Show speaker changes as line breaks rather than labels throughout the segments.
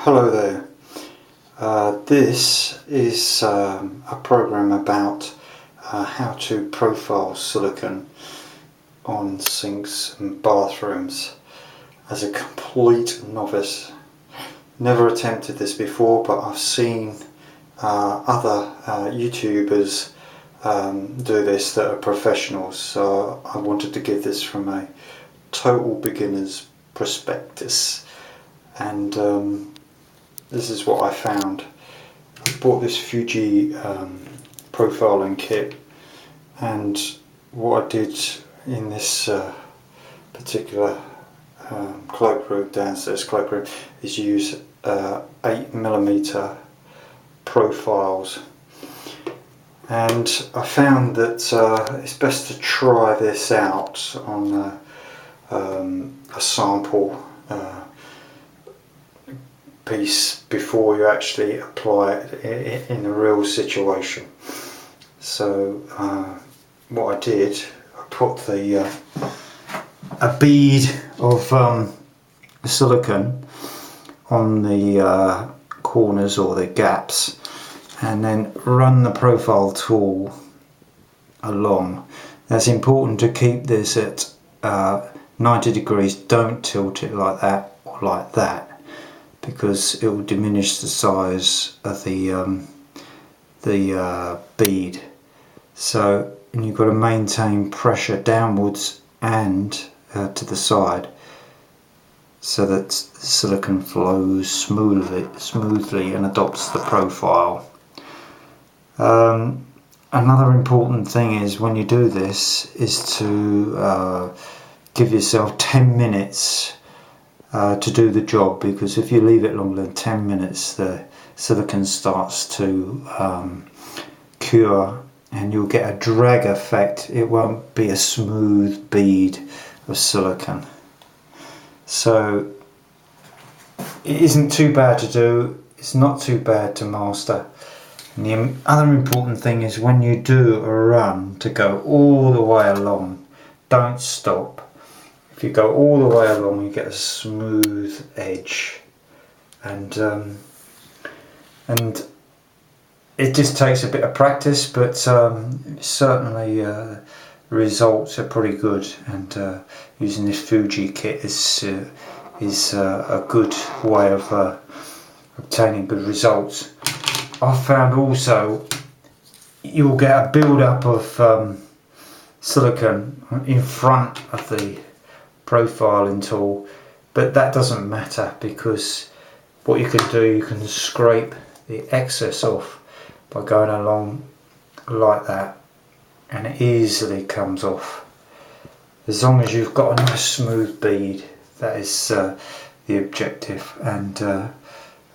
Hello there. This is a program about how to profile silicone on sinks and bathrooms. As a complete novice, never attempted this before, but I've seen other YouTubers do this that are professionals, so I wanted to give this from a total beginner's perspective. And this is what I found. I bought this Fuji profiling kit, and what I did in this particular cloakroom, downstairs cloakroom, is use 8mm profiles, and I found that it's best to try this out on a sample piece before you actually apply it in a real situation. So what I did, I put a bead of silicone on the corners or the gaps, and then run the profile tool along. Now it's important to keep this at 90 degrees. Don't tilt it like that or like that, because it will diminish the size of the bead. So you've got to maintain pressure downwards and to the side, so that the silicone flows smoothly and adopts the profile. Another important thing is, when you do this, is to give yourself 10 minutes to do the job, because if you leave it longer than 10 minutes, the silicone starts to cure and you'll get a drag effect. It won't be a smooth bead of silicone. So it isn't too bad to do, it's not too bad to master. And the other important thing is, when you do a run, to go all the way along, don't stop. If you go all the way along, you get a smooth edge, and it just takes a bit of practice, but certainly the results are pretty good. And using this Fuji kit is a good way of obtaining good results. I've found also you'll get a build-up of silicone in front of the profiling tool, but that doesn't matter, because what you can do, you can scrape the excess off by going along like that, and it easily comes off. As long as you've got a nice smooth bead, that is the objective, and a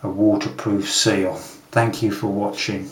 waterproof seal. Thank you for watching.